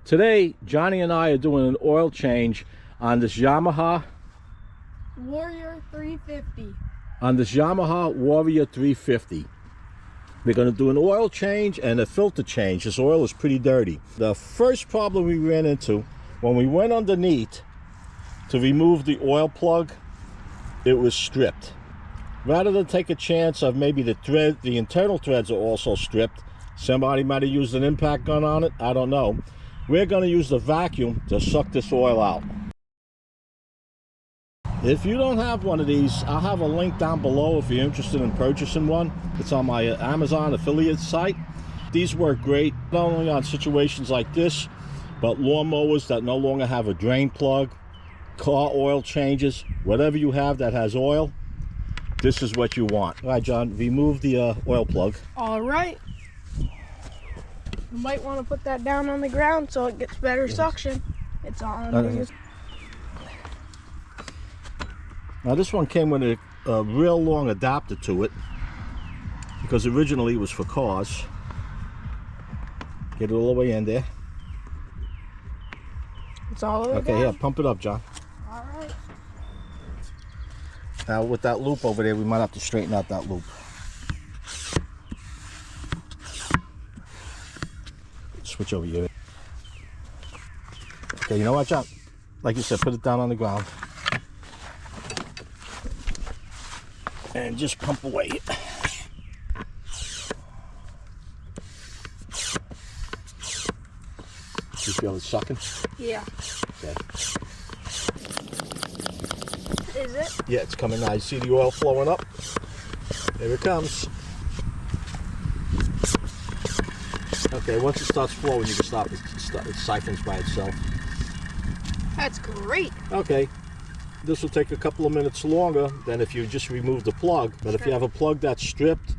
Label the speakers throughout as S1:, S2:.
S1: Today, Johnny and I are doing an oil change on this Yamaha
S2: Warrior 350.
S1: On this Yamaha Warrior 350. We're going to do an oil change and a filter change. This oil is pretty dirty. The first problem we ran into, when we went underneath to remove the oil plug, it was stripped. Rather than take a chance of maybe the internal threads are also stripped, somebody might have used an impact gun on it, I don't know. We're going to use the vacuum to suck this oil out. If you don't have one of these, I'll have a link down below if you're interested in purchasing one. It's on my Amazon affiliate site. These work great, not only on situations like this, but lawnmowers that no longer have a drain plug, car oil changes, whatever you have that has oil, this is what you want. All right, John, remove the oil plug.
S2: All right. You might want to put that down on the ground so it gets better suction. It's on.
S1: Now this one came with a real long adapter to it, because originally it was for cars. Get it all the way in there.
S2: It's all over.
S1: Okay, yeah, pump it up, John.
S2: All right.
S1: Now with that loop over there, we might have to straighten out that loop. Switch over here. Okay, you know what, John? Like you said, put it down on the ground. And just pump away. You feel it sucking?
S2: Yeah.
S1: Okay.
S2: Is it?
S1: Yeah, it's coming now. You see the oil flowing up? There it comes. Okay, once it starts flowing, you can stop it. It siphons by itself.
S2: That's great.
S1: Okay. This will take a couple of minutes longer than if you just remove the plug. But if you have a plug that's stripped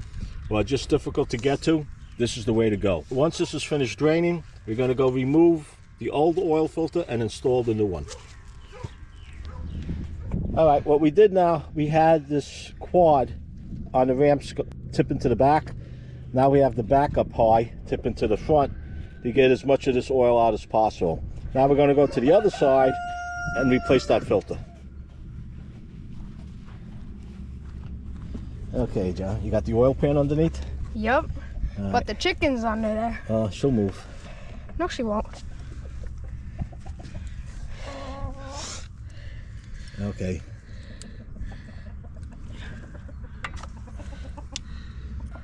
S1: or just difficult to get to, this is the way to go. Once this is finished draining, we're going to go remove the old oil filter and install the new one. All right, what we did now, we had this quad on the ramps tipping to the back. Now we have the back up high, tipping to the front to get as much of this oil out as possible. Now we're going to go to the other side and replace that filter. Okay, John, you got the oil pan underneath?
S2: Yep.
S1: All
S2: but
S1: right.
S2: the chicken's under there.
S1: She'll move.
S2: No, she won't.
S1: Okay.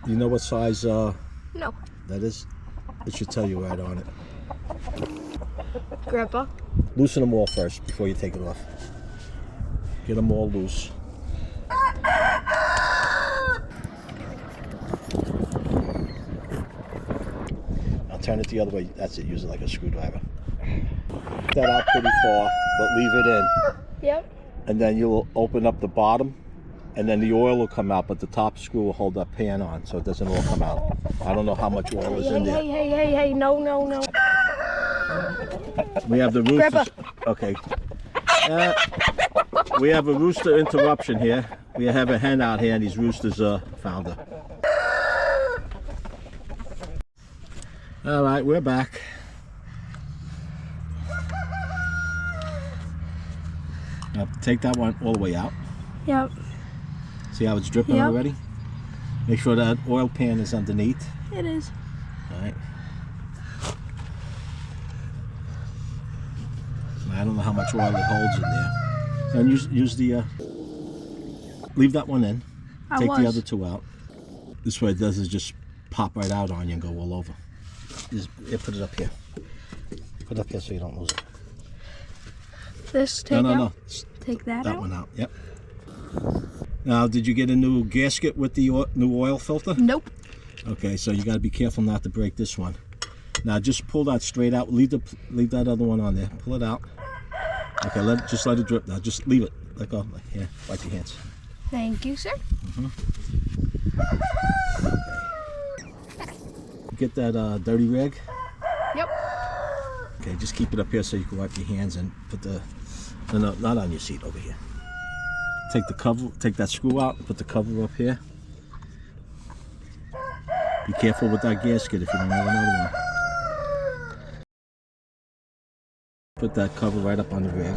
S1: You know what size
S2: No.
S1: that is? It should tell you right on it.
S2: Grandpa?
S1: Loosen them all first before you take it off. Get them all loose. Now turn it the other way. That's it. Use it like a screwdriver. Get that out pretty far, but leave it in.
S2: Yep.
S1: And then you'll open up the bottom, and then the oil will come out, but the top screw will hold that pan on so it doesn't all come out. I don't know how much oil is in there.
S2: Hey, no.
S1: We have the rooster.
S2: Grandpa.
S1: Okay. We have a rooster interruption here. We have a hen out here, and these roosters found her. All right, we're back. Now take that one all the way out.
S2: Yep.
S1: See how it's dripping already? Make sure that oil pan is underneath.
S2: It is.
S1: All right. I don't know how much oil it holds in there. And use the, leave that one in. Take the other two out. This way it does is just pop right out on you and go all over. Just put it up here. Put it up here so you don't lose it.
S2: This take out?
S1: No.
S2: Take that out?
S1: That one out, yep. Now, did you get a new gasket with the new oil filter?
S2: Nope.
S1: Okay, so you got to be careful not to break this one. Now, just pull that straight out. Leave that other one on there. Pull it out. Okay, just let it drip now. Just leave it. Let go. Here, wipe your hands.
S2: Thank you, sir.
S1: Get that dirty rag.
S2: Yep.
S1: Okay, just keep it up here so you can wipe your hands and put the... No, not on your seat, over here. Take the cover, take that screw out, put the cover up here. Be careful with that gasket if you don't have another one. Put that cover right up on the rig.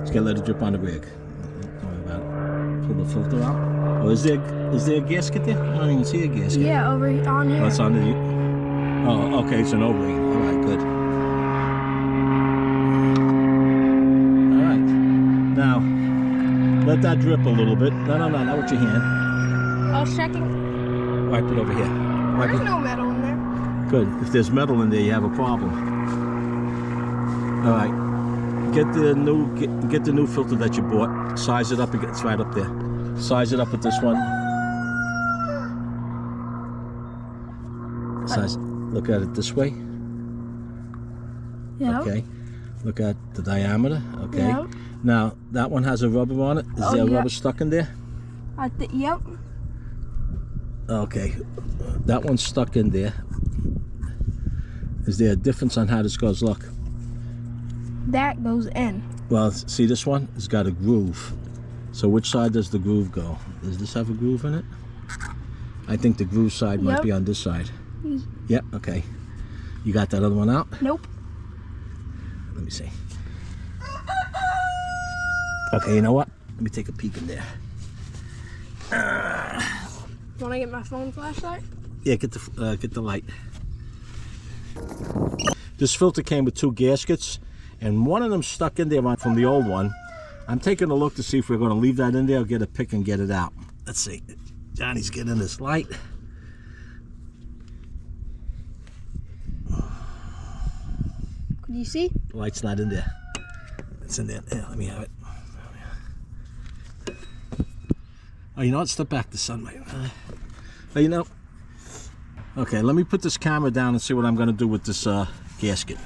S1: Just gotta let it drip on the rig. Don't worry about it. Pull the filter out. Oh, is there a gasket there? I don't even see a gasket.
S2: Yeah, over on here.
S1: Oh, it's on the... Oh, okay, it's an O-ring. All right, good. All right. Now, let that drip a little bit. No, not with your hand.
S2: I was checking.
S1: Wipe it over here. Wipe
S2: There's
S1: it.
S2: no metal in there.
S1: Good. If there's metal in there, you have a problem. All right. Get the new filter that you bought. Size it up. It's right up there. Size it up with this one. Size. Look at it this way.
S2: Yeah.
S1: Okay. Look at the diameter. Okay.
S2: Yep.
S1: Now that one has a rubber on it. Is there rubber stuck in there?
S2: Yep.
S1: Okay. That one's stuck in there. Is there a difference on how this goes? Look.
S2: That goes in.
S1: Well, see this one? It's got a groove. So which side does the groove go? Does this have a groove in it? I think the groove side might be on this side. Yep, okay. You got that other one out?
S2: Nope.
S1: Let me see. Okay, you know what? Let me take a peek in there.
S2: Want to get my phone flashlight?
S1: Yeah, get the light. This filter came with 2 gaskets, and one of them stuck in there from the old one. I'm taking a look to see if we're going to leave that in there or get a pick and get it out. Let's see. Johnny's getting this light.
S2: Can you see?
S1: The light's not in there. It's in there. Yeah, let me have it. Oh, you know what? Step back. The sun might. You know. Okay, let me put this camera down and see what I'm going to do with this gasket.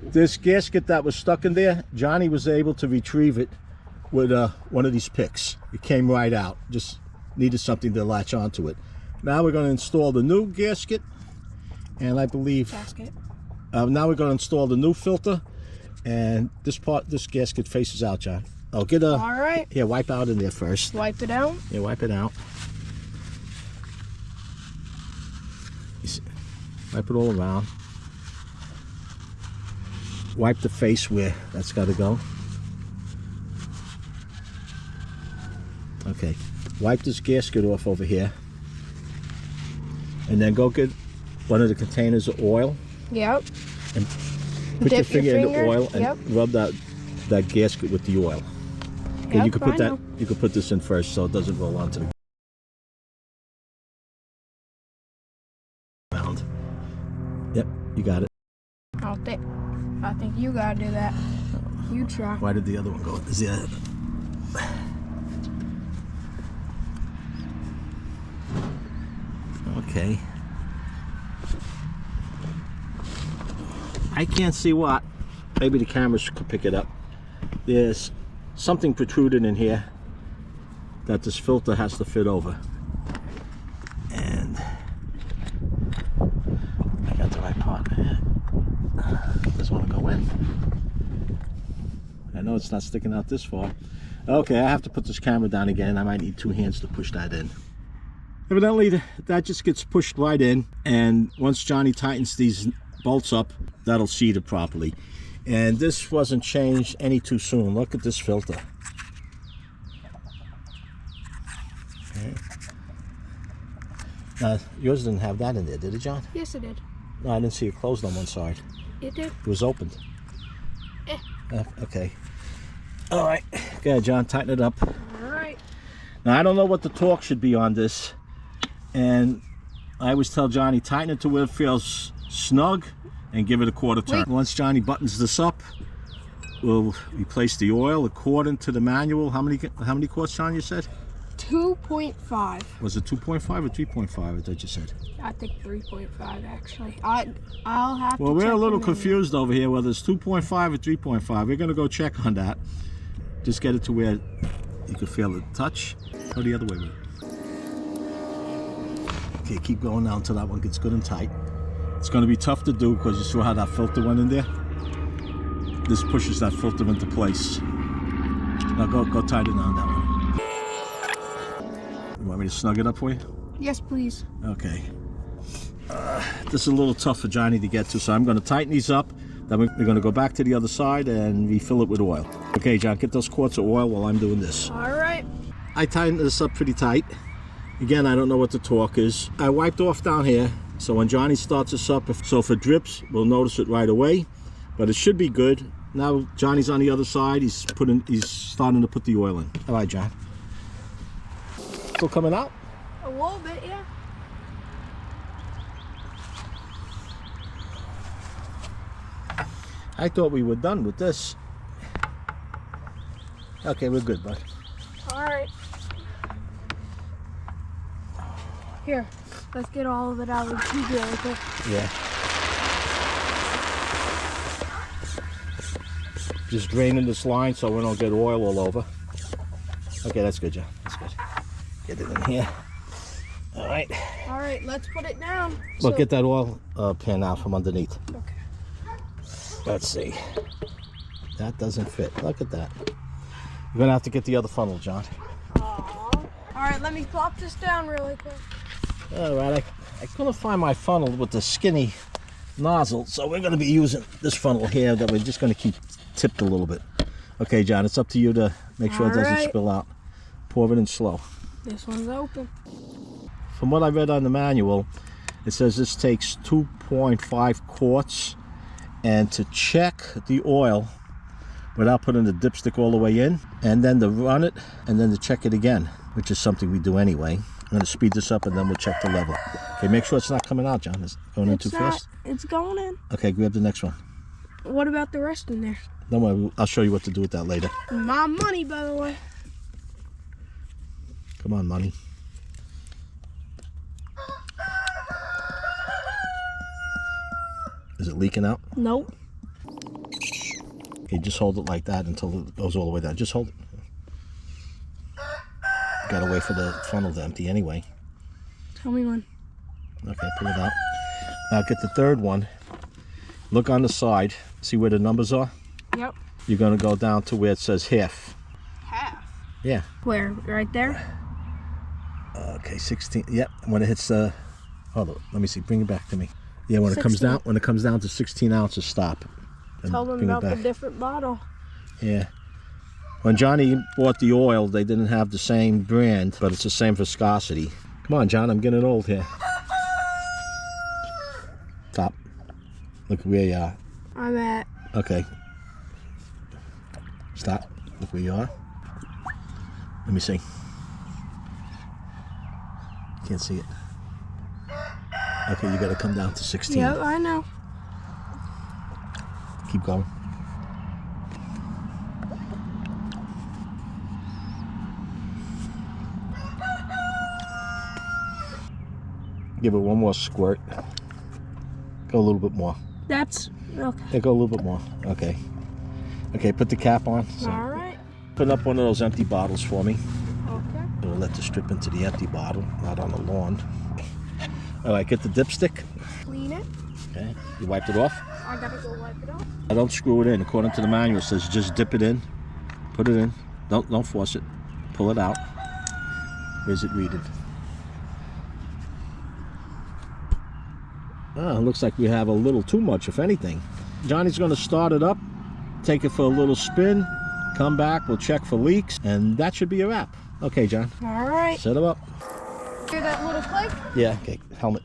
S1: This gasket that was stuck in there, Johnny was able to retrieve it with one of these picks. It came right out. Just needed something to latch onto it. Now we're going to install the new gasket, and I believe now we're going to install the new filter, and this gasket faces out, John. Oh, get a.
S2: All right.
S1: Yeah, wipe out in there first.
S2: Wipe it out.
S1: Yeah, wipe it out. Wipe it all around. Wipe the face where that's got to go. Okay. Wipe this gasket off over here. And then go get one of the containers of oil.
S2: Yep.
S1: And put your finger in the oil and rub that gasket with the oil. Okay,
S2: Yep,
S1: you could put this in first so it doesn't roll onto the ground. Yep, you got it.
S2: I think you gotta do that. You try.
S1: Why did the other one go? Is the okay. I can't see what. Maybe the cameras could pick it up. There's something protruding in here that this filter has to fit over. And I got the right part. Doesn't want to go in. I know it's not sticking out this far. Okay, I have to put this camera down again. I might need 2 hands to push that in. Evidently, that just gets pushed right in, and once Johnny tightens these bolts up, that'll seat it properly. And this wasn't changed any too soon. Look at this filter. Okay. Yours didn't have that in there, did it, John?
S2: Yes, it did.
S1: No, I didn't see it closed on one side.
S2: It did.
S1: It was opened. Okay. All right. Go ahead, John. Tighten it up.
S2: All right.
S1: Now, I don't know what the torque should be on this. And I always tell Johnny, tighten it to where it feels snug and give it a quarter turn. Once Johnny buttons this up, we'll replace the oil according to the manual. How many quarts, John, you said?
S2: 2.5.
S1: Was it 2.5 or 3.5 that you said?
S2: I think 3.5 actually. I'll have to
S1: Well, we're
S2: check
S1: a little
S2: the menu.
S1: confused over here whether it's 2.5 or 3.5. We're going to go check on that. Just get it to where you can feel it touch. Go the other way with it. Okay, keep going now until that one gets good and tight. It's going to be tough to do because you saw how that filter went in there. This pushes that filter into place. Now go tighten on that one. You want me to snug it up for you?
S2: Yes, please.
S1: Okay. this is a little tough for Johnny to get to, so I'm going to tighten these up. Then we're going to go back to the other side and refill it with oil. Okay, John, get those quarts of oil while I'm doing this.
S2: All right.
S1: I tightened this up pretty tight. Again, I don't know what the torque is. I wiped off down here, so when Johnny starts this up, if it drips, we'll notice it right away. But it should be good. Now Johnny's on the other side. He's starting to put the oil in. All right, John. Still coming out?
S2: A little bit, yeah.
S1: I thought we were done with this. Okay, we're good, bud.
S2: All right. Here, let's get all of it out of the tube really quick.
S1: Yeah. Just draining this line so we don't get oil all over. Okay, that's good, John. That's good. Get it in here. All right.
S2: All right, let's put it down.
S1: Look, get that oil pan out from underneath.
S2: Okay.
S1: Let's see. That doesn't fit. Look at that. You're gonna have to get the other funnel, John.
S2: Aww. All right, let me plop this down really quick.
S1: All right, I couldn't find my funnel with the skinny nozzle, so we're gonna be using this funnel here that we're just gonna keep tipped a little bit. Okay, John, it's up to you to make sure it doesn't spill out. Pour it in slow.
S2: This one's open.
S1: From what I read on the manual, it says this takes 2.5 quarts, and to check the oil without putting the dipstick all the way in, and then to run it, and then to check it again, which is something we do anyway. I'm going to speed this up and then we'll check the level. Okay, make sure it's not coming out, John. Is it going in too fast?
S2: It's going in.
S1: Okay, grab the next one.
S2: What about the rest in there?
S1: Don't worry, I'll show you what to do with that later.
S2: My money, by the way.
S1: Come on, money. Is it leaking out?
S2: Nope.
S1: Okay, just hold it like that until it goes all the way down. Just hold it. Gotta wait for the funnel to empty anyway.
S2: Tell me when.
S1: Okay, pull it out. Now get the third one. Look on the side. See where the numbers are?
S2: Yep.
S1: You're gonna go down to where it says half.
S2: Half?
S1: Yeah.
S2: Where? Right there?
S1: Okay, 16. Yep. When it hits hold on, let me see. Bring it back to me. Yeah, when
S2: 16.
S1: it comes down to 16 ounces, stop. And
S2: tell them
S1: bring it
S2: about the
S1: back.
S2: different bottle.
S1: Yeah. When Johnny bought the oil, they didn't have the same brand, but it's the same viscosity. Come on, John, I'm getting old here. Stop. Look where you are.
S2: I'm at.
S1: Okay. Stop. Look where you are. Let me see. Can't see it. Okay, you gotta come down to 16.
S2: Yep, I know.
S1: Keep going. Give it one more squirt. Go a little bit more.
S2: That's okay.
S1: Yeah, go a little bit more. Okay. Okay, put the cap on. So
S2: All right.
S1: put up one of those empty bottles for me.
S2: Okay.
S1: We'll let this drip into the empty bottle, not on the lawn. All right, get the dipstick.
S2: Clean it.
S1: Okay, you wiped it off?
S2: I gotta go wipe it off.
S1: I don't screw it in. According to the manual, it says just dip it in, put it in. Don't force it. Pull it out. Where's it reading? Oh, it looks like we have a little too much, if anything. Johnny's going to start it up, take it for a little spin, come back, we'll check for leaks, and that should be a wrap. Okay, John.
S2: All right.
S1: Set him up.
S2: Hear that little click?
S1: Yeah, okay, helmet.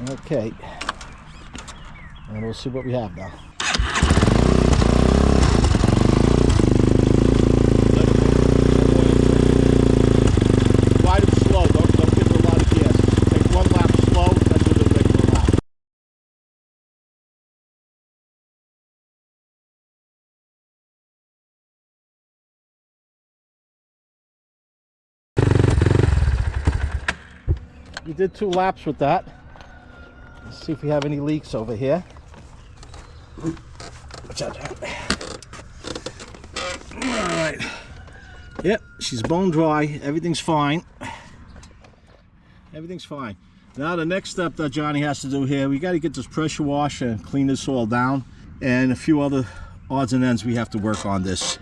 S1: Okay. And we'll see what we have now. Ride it slow, don't give it a lot of gas. Take one lap slow, then do the regular lap. You did 2 laps with that. Let's see if we have any leaks over here. Watch out. Alright. Yep, she's bone dry. Everything's fine. Everything's fine. Now the next step that Johnny has to do here, we got to get this pressure washer and clean this all down. And a few other odds and ends we have to work on this.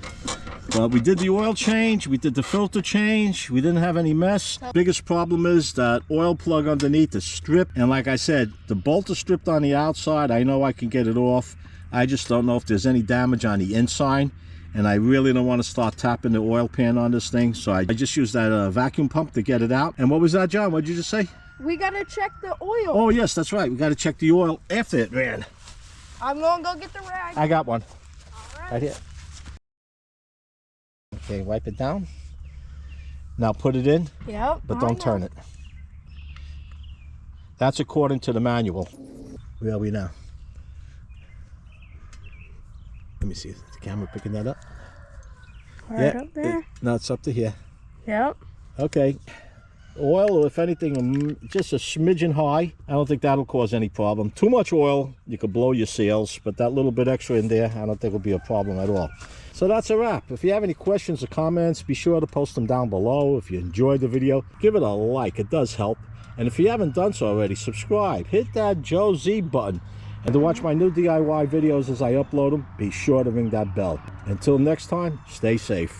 S1: But we did the oil change, we did the filter change, we didn't have any mess. Biggest problem is that oil plug underneath is stripped, and like I said, the bolt is stripped on the outside. I know I can get it off. I just don't know if there's any damage on the inside, and I really don't want to start tapping the oil pan on this thing, so I just use that vacuum pump to get it out. And what was that, John? What did you just say?
S2: We gotta check the oil.
S1: Oh yes, that's right, we got to check the oil after it ran.
S2: I'm gonna go get the rag.
S1: I got one.
S2: All right.
S1: Right here. Okay, wipe it down. Now put it in,
S2: Yep.
S1: but don't turn it. That's according to the manual. Where are we now? Let me see, is the camera picking that up?
S2: Right up there.
S1: No, it's up to here.
S2: Yep.
S1: Okay. Oil, or if anything, just a smidgen high. I don't think that'll cause any problem. Too much oil, you could blow your seals, but that little bit extra in there, I don't think will be a problem at all. So that's a wrap. If you have any questions or comments, be sure to post them down below. If you enjoyed the video, give it a like. It does help. And if you haven't done so already, subscribe. Hit that Joe Z button. And to watch my new DIY videos as I upload them, be sure to ring that bell. Until next time, stay safe.